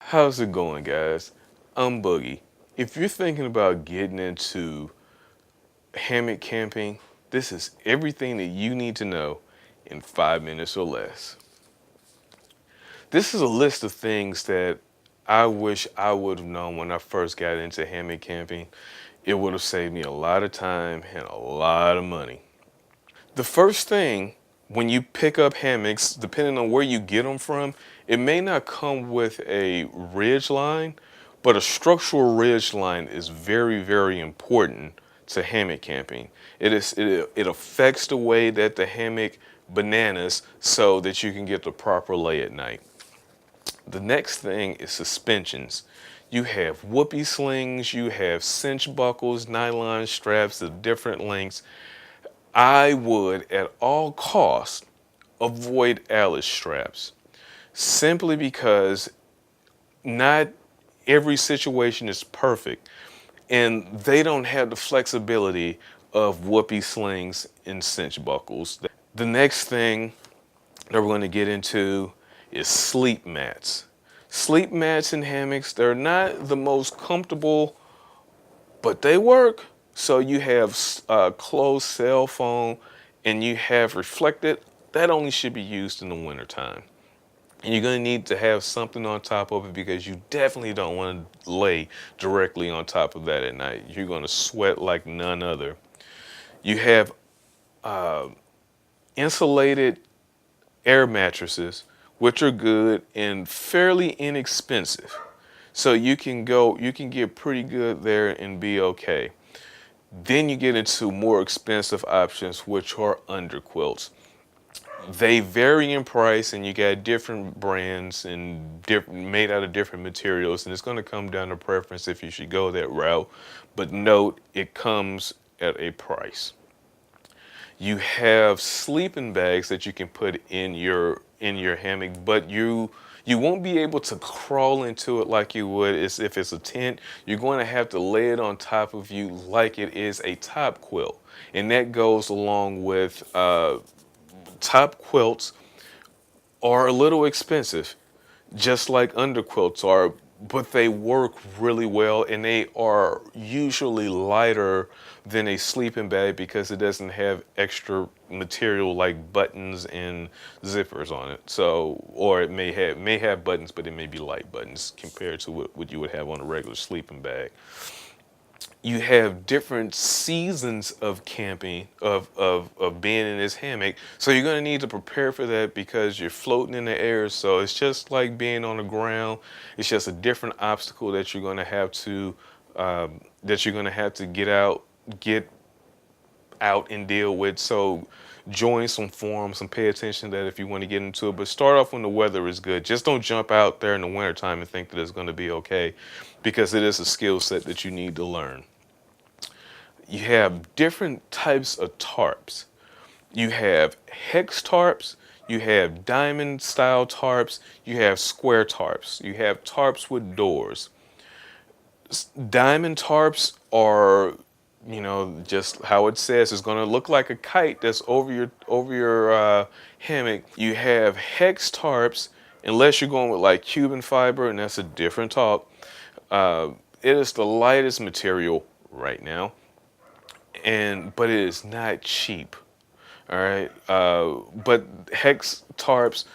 How's it going, guys? I'm Boogie. If you're thinking about getting into hammock camping, this is everything that you need to know in 5 minutes or less. This is a list of things that I wish I would have known when I first got into hammock camping. It would have saved me a lot of time and a lot of money. The first thing, when you pick up hammocks, depending on where you get them from, it may not come with a ridge line, but a structural ridge line is very, very important to hammock camping. It affects the way that the hammock bananas so that you can get the proper lay at night. The next thing is suspensions. You have whoopee slings, you have cinch buckles, nylon straps of different lengths. I would, at all costs, avoid Alice straps simply because not every situation is perfect and they don't have the flexibility of whoopee slings and cinch buckles. The next thing that we're going to get into is sleep mats. Sleep mats and hammocks, they're not the most comfortable, but they work. So you have closed cell phone and you have reflected. That only should be used in the wintertime. And you're going to need to have something on top of it because you definitely don't want to lay directly on top of that at night. You're going to sweat like none other. You have insulated air mattresses, which are good and fairly inexpensive. So you can get pretty good there and be okay. Then you get into more expensive options, which are underquilts. They vary in price, and you got different brands and made out of different materials, and it's going to come down to preference if you should go that route. But note, it comes at a price. You have sleeping bags that you can put in your hammock, but you won't be able to crawl into it like you would as if it's a tent. You're going to have to lay it on top of you like it is a top quilt, and that goes along with top quilts are a little expensive, just like underquilts are, but they work really well and they are usually lighter than a sleeping bag because it doesn't have extra material like buttons and zippers on it. So, or it may have buttons, but it may be light buttons compared to what you would have on a regular sleeping bag. You have different seasons of camping, of being in this hammock. So you're going to need to prepare for that because you're floating in the air. So it's just like being on the ground. It's just a different obstacle that you're going to have to get out and deal with. So join some forums and pay attention to that if you want to get into it. But start off when the weather is good. Just don't jump out there in the wintertime and think that it's going to be okay because it is a skill set that you need to learn. You have different types of tarps. You have hex tarps, you have diamond style tarps, you have square tarps, you have tarps with doors. Diamond tarps are, just how it says, it's going to look like a kite that's over your hammock. You have hex tarps, unless you're going with like Cuben fiber, and that's a different talk. It is the lightest material right now, but it is not cheap. All right, but hex tarps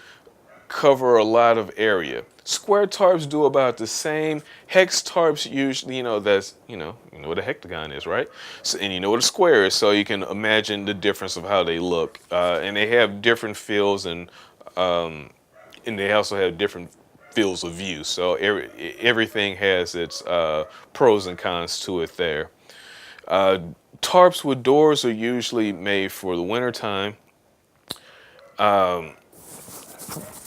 cover a lot of area. Square tarps do about the same. Hex tarps usually, you know what a hectagon is, right? So, and you know what a square is, so you can imagine the difference of how they look. And they have different feels, and they also have different fields of view. So everything has its pros and cons to it there. Tarps with doors are usually made for the wintertime.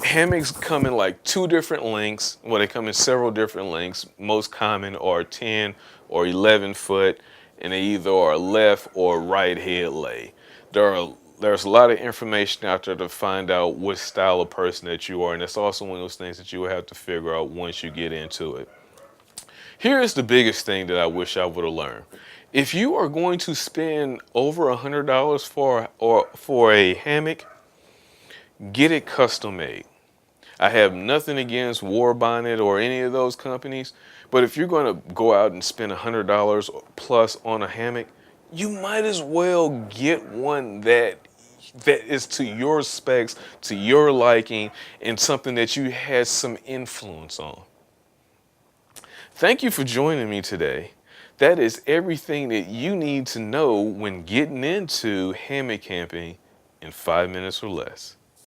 Hammocks come in like two different lengths. Well, they come in several different lengths. Most common are 10 or 11 foot, and they either are left or right head lay. There's a lot of information out there to find out what style of person that you are, and that's also one of those things that you will have to figure out once you get into it. Here is the biggest thing that I wish I would have learned. If you are going to spend over $100 for a hammock, get it custom made. I have nothing against War Bonnet or any of those companies, but if you're going to go out and spend $100 plus on a hammock, you might as well get one that is to your specs, to your liking, and something that you had some influence on. Thank you for joining me today. That is everything that you need to know when getting into hammock camping in 5 minutes or less.